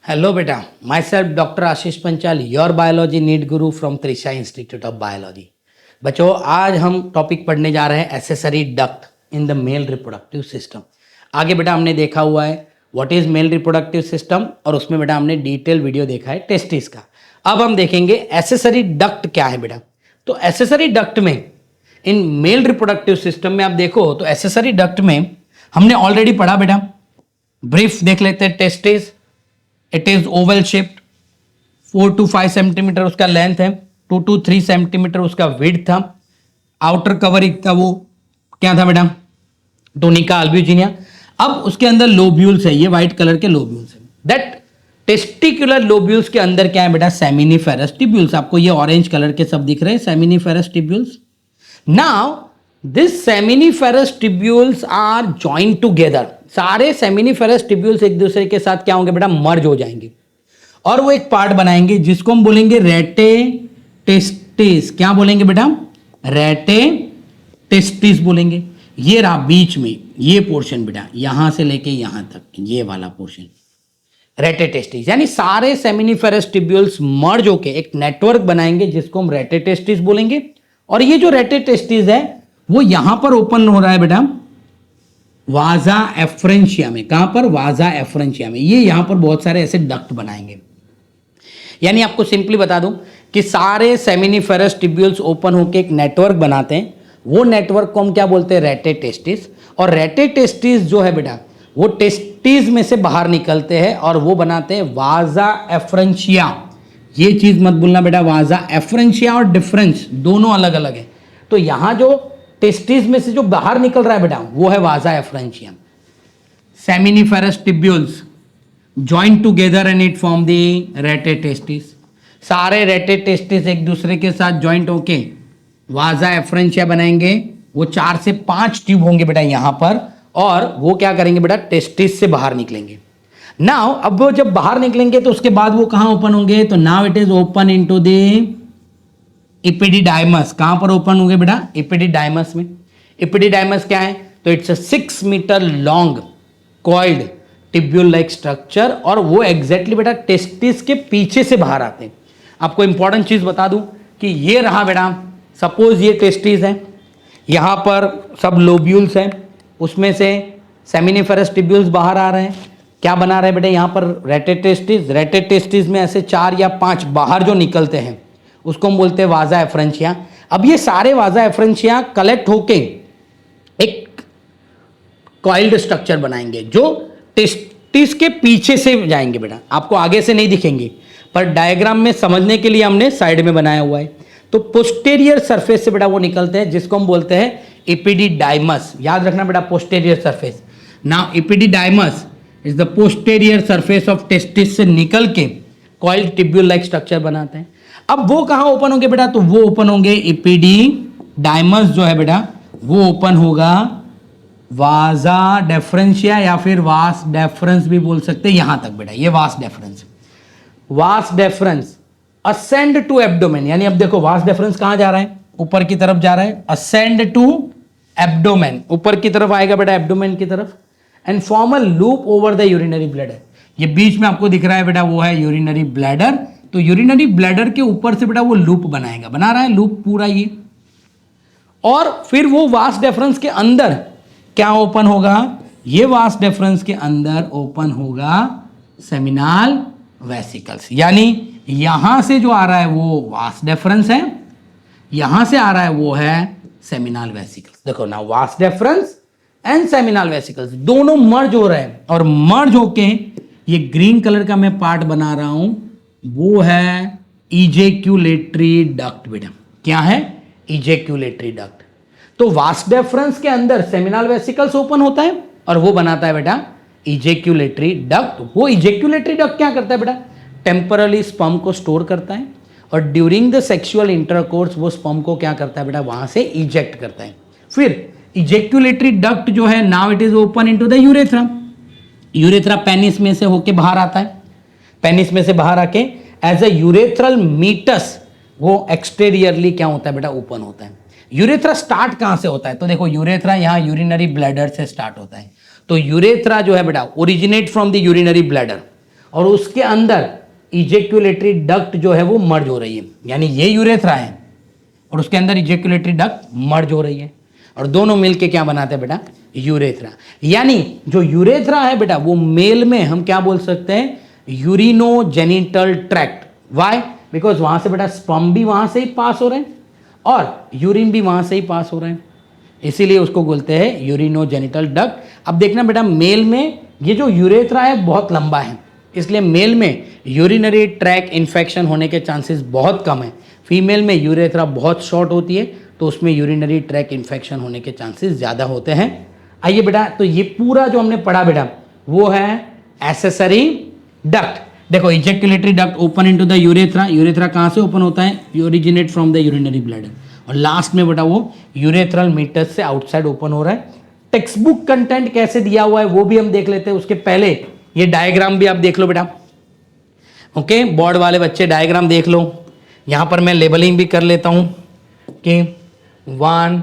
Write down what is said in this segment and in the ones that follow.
Hello बेटा, myself doctor Ashish Panchal, your biology need guru from Trisha institute of biology. बच्चों, आज हम टॉपिक पढ़ने जा रहे हैं accessory duct in the male reproductive system. आगे बेटा हमने देखा हुआ है what is male reproductive system, और उसमें बेटा हमने डिटेल वीडियो देखा है टेस्टिस का। अब हम देखेंगे एसेसरी डक्ट क्या है बेटा। तो एसेसरी डक्ट में इन मेल रिप्रोडक्टिव सिस्टम में आप देखो तो एसेसरी डक्ट में हमने ऑलरेडी पढ़ा बेटा, ब्रीफ देख लेते हैं। Testis it is Oval shaped, 4 to 5 centimetre उसका लेंथ है, 2 to 3 सेंटीमीटर उसका विड्थ था। आउटर कवरिंग का वो क्या था बेटा, टोनिका अल्ब्यूजिनिया। अब उसके अंदर लोब्यूल्स है, ये व्हाइट कलर के लोब्यूल्स है। दैट टेस्टिकुलर लोब्यूल्स के अंदर क्या है बेटा, सेमिनिफेरस टिब्यूल्स। आपको ये ऑरेंज कलर के सब दिख रहे हैं, seminiferous tubules. Now this seminiferous tubules are joined together. सारे सेमिनिफेरस टिब्यूल्स एक दूसरे के साथ क्या होंगे बेटा, मर्ज हो जाएंगे और वो एक पार्ट बनाएंगे जिसको हम बोलेंगे रेटे टेस्टिस। क्या बोलेंगे बेटा, रेटे टेस्टिस बोलेंगे। ये रहा बीच में ये पोर्शन बेटा, यहां से लेके यहां तक ये वाला पोर्शन रेटे टेस्टिस। यानी सारे सेमिनिफेरस टिब्यूल्स मर्ज होके एक नेटवर्क बनाएंगे जिसको हम रेटे टेस्टिस बोलेंगे। और ये जो रेटे टेस्टिस है वो यहां पर ओपन हो रहा है बेटा, वाजा एफ्रेंशिया में। कहां पर, वाजा एफ्रेंशिया में। ये यहां पर बहुत सारे ऐसे डक्ट बनाएंगे। यानी आपको सिंपली बता दूं कि सारे सेमिनिफेरस टिब्यूल्स ओपन होकर एक नेटवर्क बनाते हैं। वो नेटवर्क को हम क्या बोलते हैं, रेटे टेस्टिस। और रेटे टेस्टिस जो है बेटा वो टेस्टिस में से बाहर निकलते हैं और वो बनाते हैं वाजा एफ्रेंशिया। ये चीज मत भूलना बेटा, वाजा एफ्रेंशिया और डिफरेंस दोनों अलग अलग है। तो यहां जो टेस्टिस में से जो बाहर निकल रहा है बेटा वो है vasa efferentium. Seminiferous tubules joint together and it form the rete testis. सारे रेटे टेस्टिस एक दूसरे के साथ जॉइंट होके वाजा एफ्रेंशिया बनाएंगे। वो 4 से 5 ट्यूब होंगे बेटा यहां पर, और वो क्या करेंगे बेटा, टेस्टिस से बाहर निकलेंगे। नाउ अब वो जब बाहर निकलेंगे तो उसके बाद वो कहां ओपन होंगे, तो now it is open into the epididymis. कहां पर ओपन होंगे बेटा, इपिडिडाइमस में। इपिडिडाइमस क्या है, तो it's a 6 metre long coiled tubule like structure, और वो एग्जैक्टली बेटा टेस्टिस के पीछे से बाहर आते हैं। आपको इंपॉर्टेंट चीज बता दूं कि ये रहा बेटा, सपोज ये टेस्टिस है, यहां पर सब लोब्यूल्स हैं, उसमें से सेमिनिफेरस टिब्यूल्स बाहर आ रहे हैं। क्या बना रहे हैं बेटा, यहां पर रेटे टेस्टिस। रेटे टेस्टिस में ऐसे 4 या 5 बाहर जो निकलते हैं उसको हम बोलते हैं वाजा एफ्रेंशिया। अब ये सारे वाजा एफ्रेंशिया कलेक्ट होके एक कॉइल्ड स्ट्रक्चर बनाएंगे जो टेस्टिस के पीछे से जाएंगे बेटा। आपको आगे से नहीं दिखेंगे, पर डायग्राम में समझने के लिए हमने साइड में बनाया हुआ है। तो पोस्टेरियर सरफेस से बेटा वो निकलते हैं जिसको हम बोलते हैं इपिडिडाइमस। याद रखना बेटा, posterior surface. Now epididymis is the posterior surface of testis से निकल के कॉइल्ड टिब्यूल लाइक स्ट्रक्चर बनाते हैं। अब वो कहां ओपन होंगे बेटा, तो वो ओपन होंगे इपिडिडाइमस जो है बेटा वो ओपन होगा वाजा डेफरेंशिया, या फिर वास डेफरेंस भी बोल सकते हैं यहां तक बेटा। ये vas deference, vas deferens ascend to abdomen. यानी अब देखो वास डेफरेंस कहां जा रहा है, ऊपर की तरफ जा रहा है, असेंड टू एब्डोमेन, ऊपर की तरफ आएगा बेटा एब्डोमेन की तरफ, and form a loop over the urinary bladder. ये बीच में आपको दिख रहा है बेटा वो है यूरिनरी ब्लैडर। तो यूरिनरी ब्लैडर के ऊपर से बेटा वो लूप बनाएगा, बना रहा है लूप पूरा ये। और फिर वो वास डेफरेंस के अंदर क्या ओपन होगा, ये वास डेफरेंस के अंदर ओपन होगा सेमिनल वेसिकल्स। यानी यहां से जो आ रहा है वो वास डेफरेंस है, यहां से आ रहा है वो है सेमिनल वेसिकल्स। देखो ना, vas deferens and seminal vesicles दोनों मर्ज हो रहे हैं, और मर्ज होके ये ग्रीन कलर का मैं पार्ट बना रहा हूं वो है इजेक्यूलेटरी डक्ट बेटा। क्या है, इजेक्यूलेटरी डक्ट। तो वास डेफरेंस के अंदर सेमिनल वेसिकल्स ओपन होता है और वो बनाता है बेटा इजेक्यूलेटरी डक्ट। वो इजेक्यूलेटरी डक्ट क्या करता है बेटा, टेम्परली स्पर्म को स्टोर करता है, और ड्यूरिंग द सेक्सुअल इंटरकोर्स वो स्पर्म को क्या करता है बेटा, वहां से इजेक्ट करता है। फिर इजेक्यूलेटरी डक्ट जो है, now it is open into the urethra. Urethra penis में से होके बाहर आता है, पेनिस में से बाहर आके एज अ यूरेथ्रल मीटस वो एक्सटेरियरली क्या होता है बेटा, ओपन होता है। यूरेथ्रा स्टार्ट कहां से होता है, तो देखो यूरेथ्रा यहां यूरिनरी ब्लैडर से स्टार्ट होता है। तो यूरेथ्रा जो है बेटा originate from the urinary bladder, और उसके अंदर इजेक्युलेटरी डक्ट जो है वो मर्ज हो रही है, यानी ये यूरेथ्रा है और उसके अंदर इजेक्युलेटरी डक्ट मर्ज हो रही है और दोनों मिलके क्या बनाते हैं बेटा, यूरेथ्रा। यानी जो यूरेथ्रा है बेटा वो मेल में हम क्या बोल सकते हैं, यूरिनोजेनिटल ट्रैक्ट। वाई? बिकॉज वहां से बेटा स्पर्म भी वहां से ही पास हो रहे हैं और यूरिन भी वहां से ही पास हो रहे हैं, इसीलिए उसको बोलते हैं यूरिनोजेनिटल डक्ट। अब देखना बेटा मेल में ये जो यूरेथ्रा है बहुत लंबा है, इसलिए मेल में यूरिनरी ट्रैक इन्फेक्शन होने के चांसेस बहुत कम है। फीमेल में यूरेथ्रा बहुत शॉर्ट होती है तो उसमें यूरिनरी ट्रैक इन्फेक्शन होने के चांसेस ज़्यादा होते हैं। आइए बेटा, तो ये पूरा जो हमने पढ़ा बेटा वो है एक्सेसरी डक्ट। देखो ejaculatory duct open into the urethra, urethra कहाँ से ओपन होता है, originate from the urinary bladder, और लास्ट में बेटा वो यूरेथ्रल मीटस से आउटसाइड ओपन हो रहा है। टेक्स्ट बुक कंटेंट कैसे दिया हुआ है वो भी हम देख लेते हैं, उसके पहले ये डायग्राम भी आप देख लो बेटा। ओके, बोर्ड वाले बच्चे डायग्राम देख लो, यहाँ पर मैं लेबलिंग भी कर लेता हूँ कि 1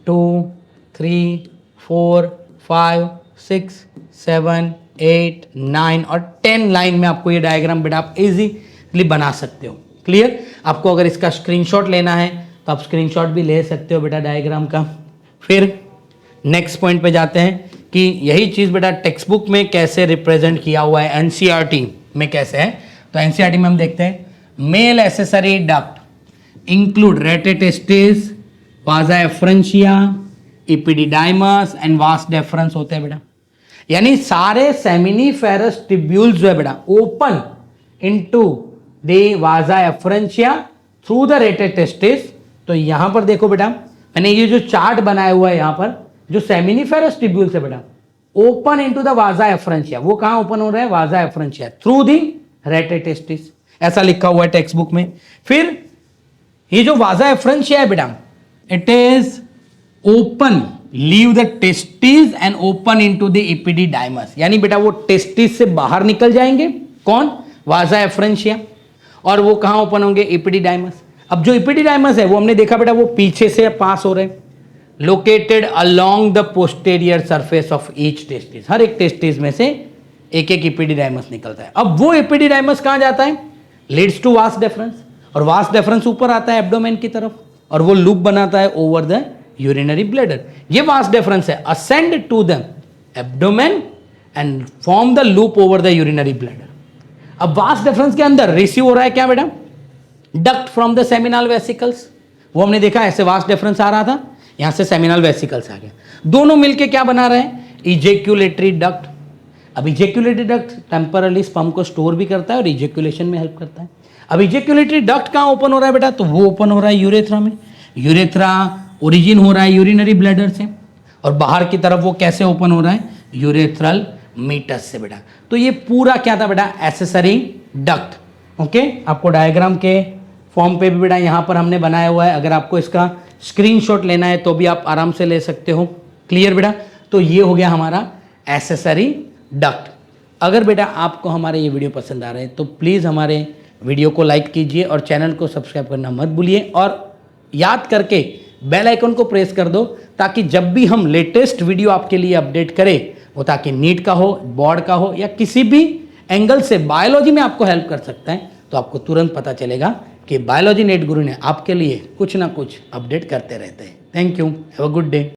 2 3 4 5 6 7 8 9 और 10 लाइन में आपको ये डायग्राम बेटा आप इजीली बना सकते हो। क्लियर? आपको अगर इसका स्क्रीनशॉट लेना है तो आप स्क्रीनशॉट भी ले सकते हो बेटा डायग्राम का। फिर नेक्स्ट पॉइंट पे जाते हैं कि यही चीज़ बेटा टेक्स्ट बुक में कैसे रिप्रेजेंट किया हुआ है, एनसीईआरटी में कैसे है। तो एनसीईआरटी में हम देखते हैं mail accessory duct include rete testis, वाजा एफ्रेंशिया, इपिडिडाइमस एंड वास डेफरेंस होते हैं बेटा। यानी सारे सेमिनिफेरस ट्यूब्यूल्स जो है बेटा ओपन इनटू द वाजा एफ्रेंशिया थ्रू द रेटेटेस्टिस। तो यहां पर देखो बेटा, मैंने ये जो चार्ट बनाया हुआ है यहाँ पर, जो सेमिनिफेरस ट्यूब्यूल्स है बेटा ओपन इनटू द वाजा एफ्रेंशिया, वो कहां ओपन हो रहा है, वाजा एफ्रेंशिया थ्रू द रेटेटेस्टिस, ऐसा लिखा हुआ है टेक्स्ट बुक में। फिर ये जो वाजा एफ्रेंशिया है बेटा, it is open leave the testis and open into the epididymis, यानी बेटा वो टेस्टिस से बाहर निकल जाएंगे, कौन, वाजा एफ्रेंशिया, और वो कहां ओपन होंगे, इपिडिडाइमस। अब जो इपिडिडाइमस है वो हमने देखा बेटा वो पीछे से पास हो रहे हैं, located along the posterior surface of each testis, हर एक टेस्टिस में से एक एक इपिडिडाइमस निकलता है। अब वो इपिडिडाइमस कहां जाता है, लीड्स टू वास डेफरेंस, और वास डेफरेंस ऊपर आता है एब्डोमेन की तरफ और वो लूप बनाता है ओवर द यूरिनरी ब्लैडर। ये वास डेफरेंस है, ascend to the abdomen and form the loop over the urinary bladder. अब वास डेफरेंस के अंदर रिसीव हो रहा है क्या बेटा, duct from the seminal vesicles, वो हमने देखा ऐसे वास डेफरेंस आ रहा था, यहां से सेमिनल वेसिकल्स आ गया, दोनों मिलके क्या बना रहे हैं, इजेक्युलेटरी डक्ट। अब इजेक्युलेटरी डक्ट टेम्परली स्पर्म को स्टोर भी करता है और इजेक्युलेशन में हेल्प करता है। अब इजेक्युलेटरी डक्ट कहाँ ओपन हो रहा है बेटा, तो वो ओपन हो रहा है यूरेथ्रा में। यूरेथ्रा ओरिजिन हो रहा है यूरिनरी ब्लैडर से और बाहर की तरफ वो कैसे ओपन हो रहा है, यूरेथ्रल मीटस से बेटा। तो ये पूरा क्या था बेटा, एक्सेसरी डक्ट। ओके, आपको डायग्राम के फॉर्म पे भी बेटा यहाँ पर हमने बनाया हुआ है, अगर आपको इसका स्क्रीनशॉट लेना है तो भी आप आराम से ले सकते हो। क्लियर बेटा? तो ये हो गया हमारा एक्सेसरी डक्ट। अगर बेटा आपको हमारे ये वीडियो पसंद आ रहे हैं तो प्लीज़ हमारे वीडियो को लाइक कीजिए और चैनल को सब्सक्राइब करना मत भूलिए, और याद करके बेल आइकन को प्रेस कर दो ताकि जब भी हम लेटेस्ट वीडियो आपके लिए अपडेट करें, वो ताकि नीट का हो, बोर्ड का हो या किसी भी एंगल से बायोलॉजी में आपको हेल्प कर सकता है, तो आपको तुरंत पता चलेगा कि बायोलॉजी नेट गुरु ने आपके लिए कुछ ना कुछ अपडेट करते रहते हैं। Thank you, have a good day.